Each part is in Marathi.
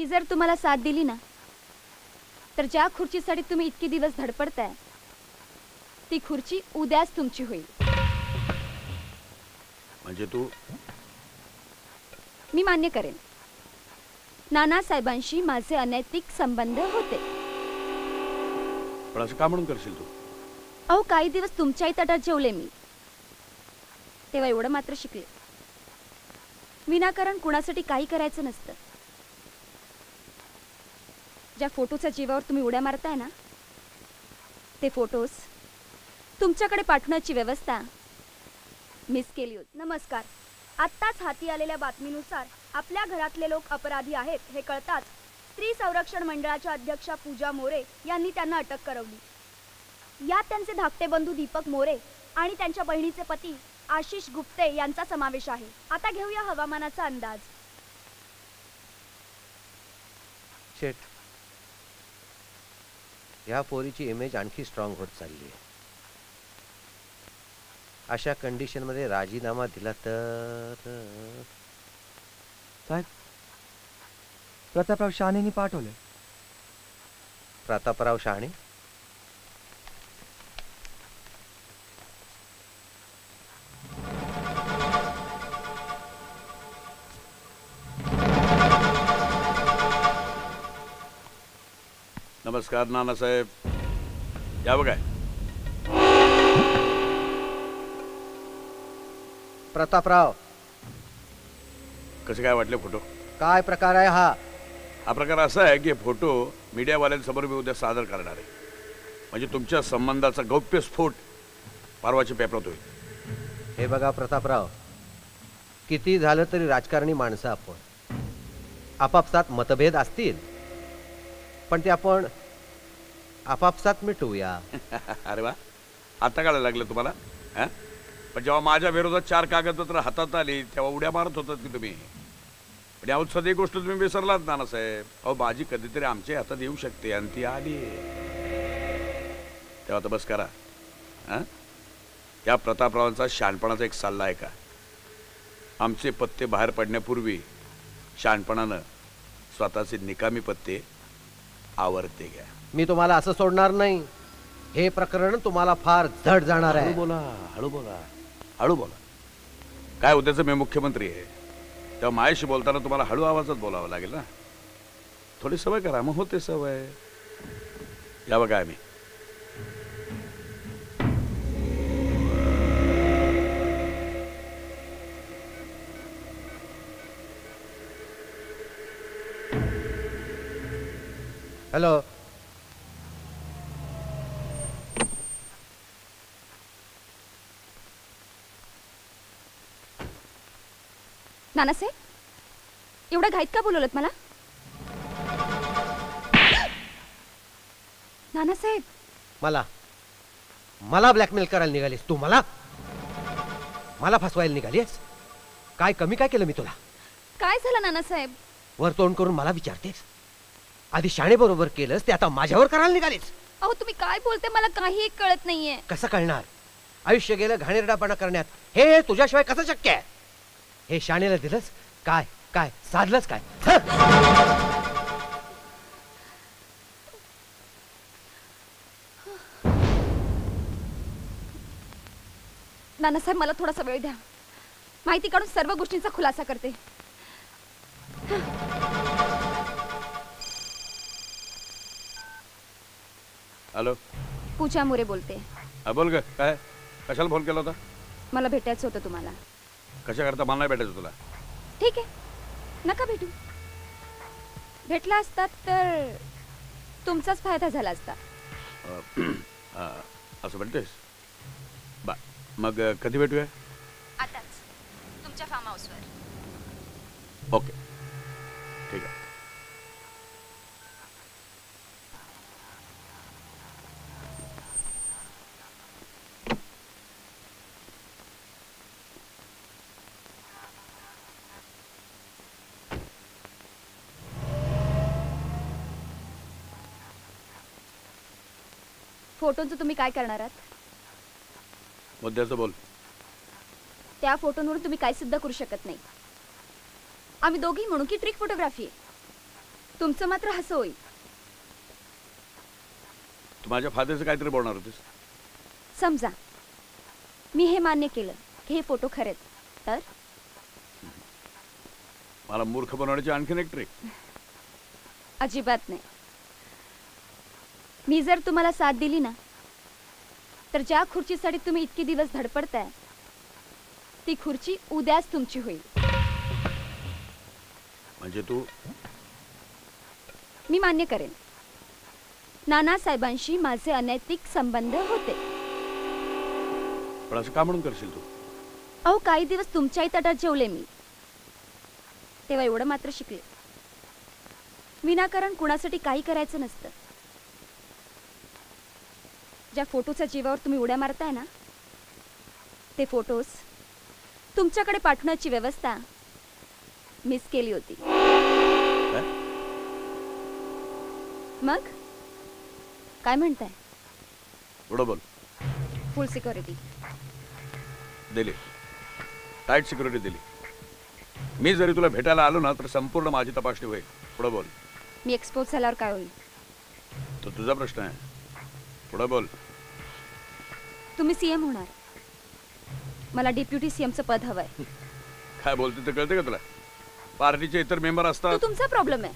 जर तुम्हाला साथ दिली ना, तर ज्या खुर्चीसाठी तुम्ही इतके दिवस धडपडताय ती खुर्ची उद्याच तुमची होईल. म्हणजे तू? मी मान्य करेन, नानासाहेबांशी माझे अनैतिक संबंध होते. पण असं का म्हणून करशील तू? अहो, काही दिवस तुमच्याही तटात जेवले मी, तेव्हा एवढं मात्र शिकले, विनाकारण कुणासाठी काही करायचं नसतं. ज्या फोटोच्या जीवावर तुम्ही उड्या मारताय ना, ते फोटोज तुमच्याकडे पाठवण्याची व्यवस्था मिस केली होती. नमस्कार. आत्ताच हाती आलेल्या बातमीनुसार आपल्या घरातले लोक अपराधी आहेत हे कळताच स्त्री संरक्षण मंडळाच्या अध्यक्षा पूजा मोरे यांनी त्यांना अटक करवली. यात त्यांचे धाकटे बंधू दीपक मोरे आणि त्यांच्या बहिणीचे पती आशिष गुप्ते यांचा समावेश आहे. आता घेऊया हवामानाचा अंदाज. शेट, या पोरीची इमेज आणखी स्ट्रॉंग होत चालली आहे. अशा कंडिशन मध्ये राजीनामा दिला तर साहेब, प्रतापराव शहाणेंनी पाठवले. प्रतापराव शहाणे? नमस्कार नानासाहेब, या बघा. प्रतापराव, कसे काय वाटले फोटो? काय प्रकार आहे हा? हा प्रकार असा आहे की फोटो मीडियावाल्यांसमोर मी उद्या सादर करणार आहे. म्हणजे तुमच्या संबंधाचा गौप्यस्फोट परवाच्या पेपरात होईल. हे बघा प्रतापराव, किती झालं तरी राजकारणी माणसं आपण. आपापसात मतभेद असतील, पण ते आपण आपापसात मिटवूया. अरे वा, आता कळायला लागलं तुम्हाला? हां, पण जेव्हा माझ्या विरोधात 4 कागदपत्र हातात आली तेव्हा उड्या मारत होतात की तुम्ही. पण यावर सध्या गोष्ट तुम्ही विसरलात नानासाहेब. अहो, बाजी कधीतरी आमच्या हातात येऊ शकते आणि ती आली तेव्हा तर बस करा. हां, या प्रतापरावांचा शहाणपणाचा एक सल्ला आहे का? आमचे पत्ते बाहेर पडण्यापूर्वी शहाणपणानं स्वतःचे निकामी पत्ते आवर्ते घ्या. मी तुम्हाला असं सोडणार नाही. हे प्रकरण तुम्हाला फार जड जाणार आहे. हळू बोला, हळू बोला, हळू बोला. काय उद्याचं मी मुख्यमंत्री आहे, तेव्हा माझ्याशी बोलताना तुम्हाला हळू आवाजात बोलावं लागेल ना. थोडी सवय करा, मग होते सवय. या बघा आम्ही. हॅलो, नानासाहेब, एवढं घाईत का बोलवलत मला? नानासाहेब, मला ब्लॅकमेल करायला निघालीस तू? मला फसवायला निघालीस? काय कमी काय केलं मी तुला? काय झालं नानासाहेब? वर तोंड करून मला विचारतेस? आधी शाणे बरोबर केलंस, ते आता माझ्यावर करायला निघालीस? अहो, तुम्ही काय बोलते मला काही कळत नाहीये. कसं कळणार? आयुष्य गेलं घाणेरडापणा करण्यात. हे तुझ्याशिवाय कसं शक्य आहे? हे शाणेला दिलंस काय? काय साधलंस काय? नानासाहेब, मला थोडासा वेळ द्या. माहिती काढून सर्व गोष्टींचा खुलासा करते. हॅलो, पूजा मोरे बोलते. हा बोल ग. काय, कशाला फोन केला होता? मला भेटायचं होतं तुम्हाला. कशा करता? मला नाही भेटायचं तुला. ठीक आहे, नका भेटू. भेटला असतात तर तुमचाच फायदा झाला असता. असं म्हणतेस? बा मग कधी भेटूया? आताच तुमच्या फार्म हाऊसवर. ओके, ठीक आहे. फोटोंचं तुम्ही काय करणार आहात? मुद्द्याचं बोल. त्या फोटोंवरून तुम्ही काय सिद्ध करू शकत नाही. आम्ही दोघी म्हणू की ट्रिक फोटोग्राफी आहे. तुमचं मात्र हसं होईल. तू माझ्या फादरचं काहीतरी बोलणार होतीस. समजा मी हे मान्य केलं की हे फोटो खरेत, तर मला मूर्ख बनवण्याची आणखीन एक ट्रिक. अजिबात नाही. मी जर तुम्हाला साथ दिली ना, तर ज्या खुर्चीसाठी तुम्ही इतके दिवस धडपडताय ती खुर्ची उद्याच तुमची होईल. म्हणजे तू मी मान्य करेन, नानासाहेबांशी माझे अनैतिक संबंध होते. पण असं का म्हणून करशील तू? अहो, काही दिवस तुमच्याही तटात जेवले मी, तेव्हा एवढं मात्र शिकले, विनाकारण कुणासाठी काही करायचं नसतं. ज्या फोटोच्या जीवावर तुम्ही उड्या मारताय ना, ते फोटोज तुमच्याकडे पाठवण्याची व्यवस्था मिस केली होती. काय? मग काय म्हणताय? थोडं बोल. फुल सिक्युरिटी दिली, टाईट सिक्युरिटी दिली. मी जरी तुला भेटायला आलो ना तर संपूर्ण माझी तपासणी होईल. पुढं बोल. मी एक्सपोज झाल्यावर काय होईल? तो तुझा प्रश्न आहे. पुढं बोल. तुम्ही सीएम होणार, मला डेप्युटी सीएमचं पद हवंय. काय बोलते ते कळते का तुला? पार्टीचे इतर मेंबर तो असतात. तुमचा प्रॉब्लेम आहे.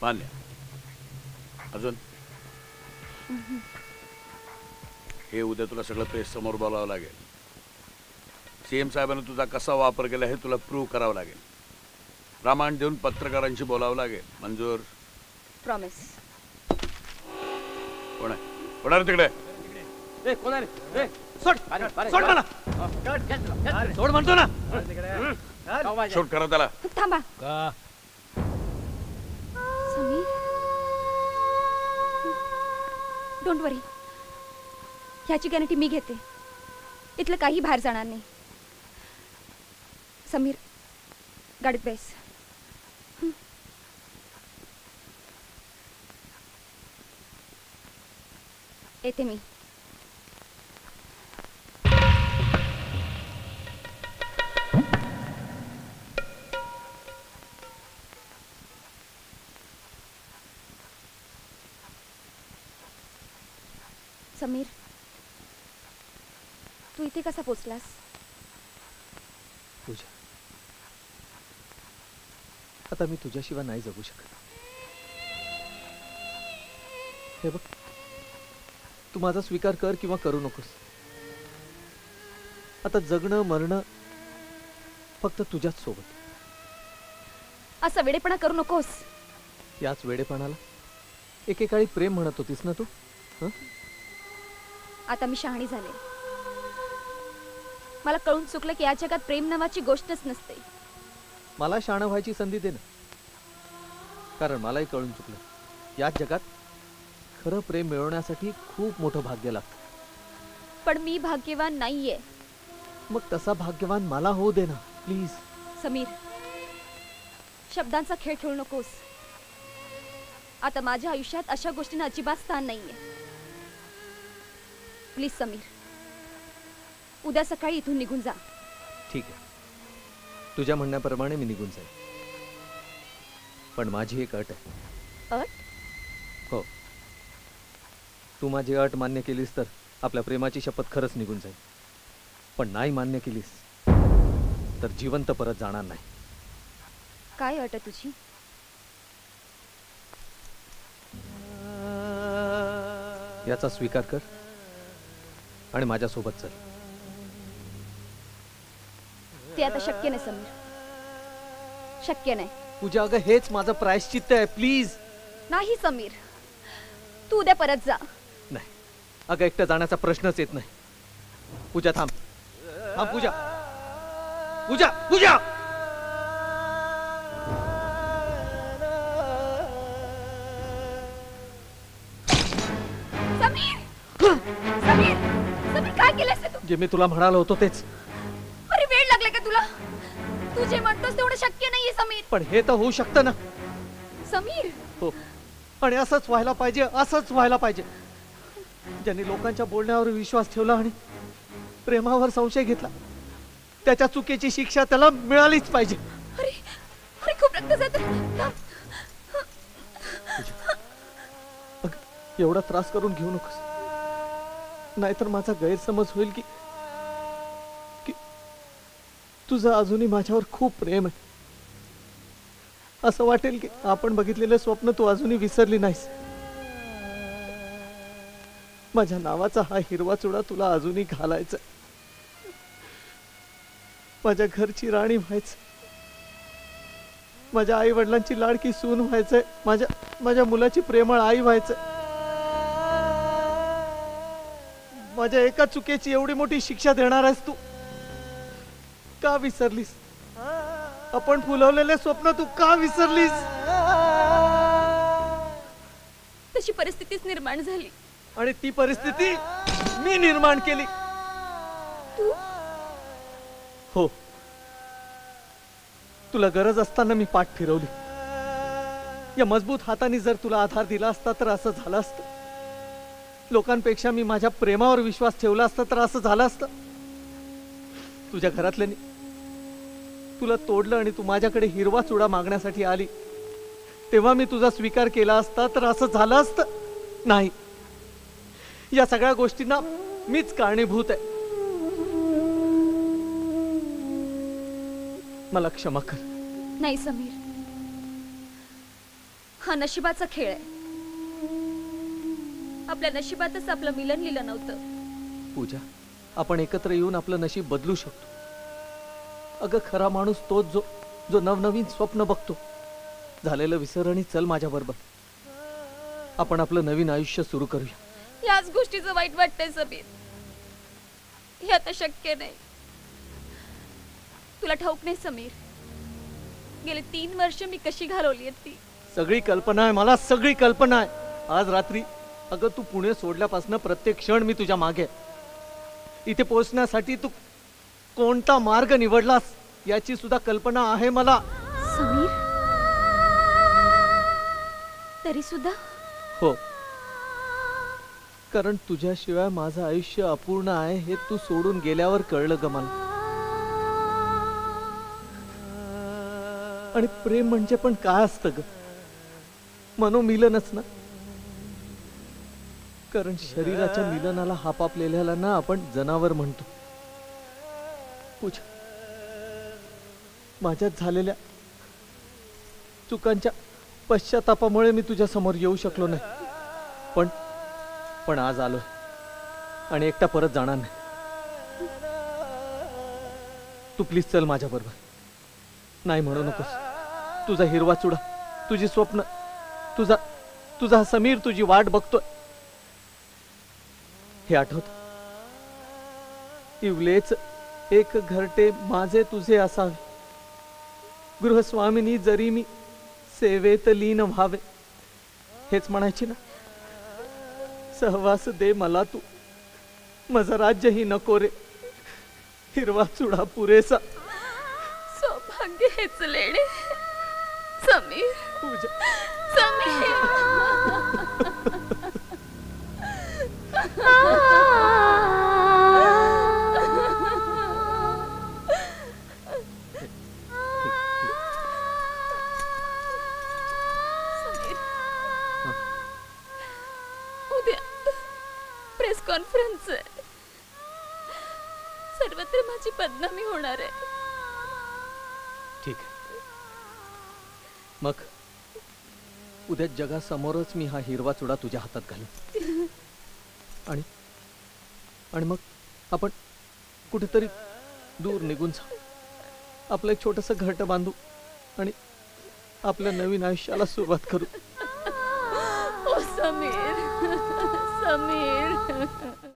मान्य. अजून हे उद्या तुला सगळं प्रेस समोर बोलावं लागेल. सीएम साहेबांनी तुझा कसा वापर केला हे तुला प्रूव्ह करावं लागेल. प्रमाण देऊन पत्रकारांशी बोलावं लागेल. मंजूर? प्रॉमिस. कोण आहे? कोण आहे रे तिकडे? सोड म्हणतो ना. शूट करा त्याला. थांबा. समीर, डोंट वरी, ह्याची गॅरंटी मी घेते. इथलं काही बाहेर जाणार नाही. समीर, गाडीत बेस. येते मी. समीर, तू इथे कसा पोचलास? पूजा, आता मी तुझ्याशिवाय नाही जगू शकत. हे बघ, तू माझा स्वीकार कर किंवा करू नकोस. आता जगणं मरणं फक्त तुझ्याच सोबत. असा वेडेपणा करू नकोस. याच वेडेपणाला एकेकाळी प्रेम म्हणत होतीस ना तू. हं? आता मी शहाणी झाले. मला कळून चुकलं की या जगात प्रेम नावाची गोष्टच नसते. मला शहाणं व्हायची संधी दे ना, कारण मलाही कळून चुकलं. या जगात खरं प्रेम मिळवण्यासाठी खूप मोठं भाग्य लागतं. पण मी भाग्यवान नाहीये. मग तसा भाग्यवान मला होऊ दे ना प्लीज. समीर, शब्दांचा खेळ खेळू नकोस. आता माझ्या आयुष्यात अशा गोष्टींना अजिबात स्थान नाहीये. प्लीज समीर, उद्या सकाळी इथून निघून जा. ठीक आहे, तुझ्या म्हणण्याप्रमाणे मी निघून जाईल. पण माझी एक अट आहे. अट? हो, तू माझी अट मान्य केलीस तर आपल्या प्रेमाची शपथ खरंच निघून जाईल. पण नाही मान्य केलीस तर जिवंत परत जाणार नाही. काय अट आहे तुझी? याचा स्वीकार कर आणि माझ्यासोबत चल. ते आता शक्य नाही समीर, शक्य नाही. पूजा, अगं हेच माझं प्रायश्चित्त आहे. प्लीज. नाही समीर, तू उद्या परत जा. नाही अगं, एकटं जाण्याचा प्रश्नच येत नाही. पूजा थांब. थांब पूजा. पूजा, पूजा. समीर, समीर, समीर, काय केलंस रे तू? जे मी तुला म्हणालो होतो तेच. अरे वेळ लागला का तुला? तू जे म्हणतोस तेवढं शक्य नाहीये समीर. पण हे तर होऊ शकतं ना. समीर, हो, आणि असंच व्हायला पाहिजे, असंच व्हायला पाहिजे. ज्यांनी लोकांच्या बोलण्यावर विश्वास ठेवला आणि प्रेमावर संशय घेतला त्याच्या चुकीची शिक्षा त्याला मिळालीच पाहिजे. अरे अरे खूप रक्त जात. एवढा त्रास करून घेऊ नकोस, नाहीतर माझा गैरसमज होईल की की तुझं अजूनही माझ्यावर खूप प्रेम आहे. असं वाटेल की आपण बघितलेलं स्वप्न तू अजूनही विसरली नाहीस. माझ्या नावाचा हा हिरवा चुडा तुला अजूनही घालायचा, माझ्या घरची राणी व्हायचं, माझ्या आई वडिलांची लाडकी सून व्हायचंय, माझ्या मुलाची प्रेमळ आई व्हायचं. माझ्या एका चुकीची एवढी मोठी शिक्षा देणार आहेस तू? का विसरलीस? आपण फुलवलेले स्वप्न तू का विसरलीस? तशी परिस्थितीच निर्माण झाली. आणि ती परिस्थिती मी निर्माण केली. तू हो, तुला गरज असताना मी पाठ फिरवली. या मजबूत हाताने जर तुला आधार दिला असता तर असं झालं असतं. लोकांपेक्षा मी माझ्या प्रेमावर विश्वास ठेवला असता तर असं झालं असतं. तुझ्या घरातल्यानी तुला तोडलं आणि तू माझ्याकडे हिरवा चुडा मागण्यासाठी आली, तेव्हा मी तुझा स्वीकार केला असता तर असं झालं असतं? नाही. या सगळ्या गोष्टींना मीच कारणीभूत आहे. मला क्षमा कर. नाही समीर, हा नशिबाचा खेळ आहे. आपल्या नशिबातच आपलं मिलन लिहिलं नव्हतं. पूजा, आपण एकत्र येऊन आपलं नशीब बदलू शकतो. अगं, खरा माणूस तोच जो नवनवीन स्वप्न बघतो. झालेलं विसर आणि चल माझ्या बरोबर. आपण आपलं नवीन आयुष्य सुरू करूया. याच गोष्टीचं वाईट वाटतंय समीर. हे आता शक्य नाही. तुला ठाऊक नाही समीर, गेले 3 वर्ष मी कशी घालवली आहेत ती. सगळी कल्पना आहे मला, सगळी कल्पना आहे. आज रात्री अगं तू पुणे सोडल्यापासून प्रत्येक क्षण मी तुझ्या मागे आहे. इथे पोहोचण्यासाठी तू कोणता मार्ग निवडलास याची सुद्धा कल्पना आहे मला. समीर, तरी सुद्धा हो, कारण तुझ्याशिवाय माझं आयुष्य अपूर्ण आहे हे तू सोडून गेल्यावर कळलं ग मला. आणि प्रेम म्हणजे पण काय असतं ग? मनोमिलनच ना. कारण शरीराच्या मिलनाला हापापलेल्याला ना आपण जनावर म्हणतो. पूजा, माझ्यात झालेल्या चुकांच्या पश्चातापामुळे मी तुझ्या समोर येऊ शकलो नाही. पण आज आलो आणि एकटा परत जाणार नाही. तू प्लीज चल माझ्या बरोबर. नाही म्हणू नकोस. तुझा हिरवा चुडा, तुझी स्वप्न, तुझा समीर तुझी वाट बघतोय. हे आठवत? इवलेच एक घरटे माझे तुझे असावे, गृहस्वामिनी जरी मी सेवेत लीन व्हावे. हेच म्हणायची ना. सहवास दे मला तू, माझं राज्यही नको रे, हिरवा चुडा पुरेसा. सौभाग्य हेच लेणे समीर. पूजा, समीर. उद्या प्रेस कॉन्फरन्स आहे. सर्वत्र माझी बदनामी होणार आहे. ठीक आहे. मग उद्या जगासमोरच मी हा हिरवा चुडा तुझ्या हातात घालीन. आणि मग आपण कुठेतरी दूर निघून जाऊ. आपलं एक छोटंसं घरटं बांधू आणि आपल्या नवीन आयुष्याला सुरुवात करू. ओ समीर, समीर.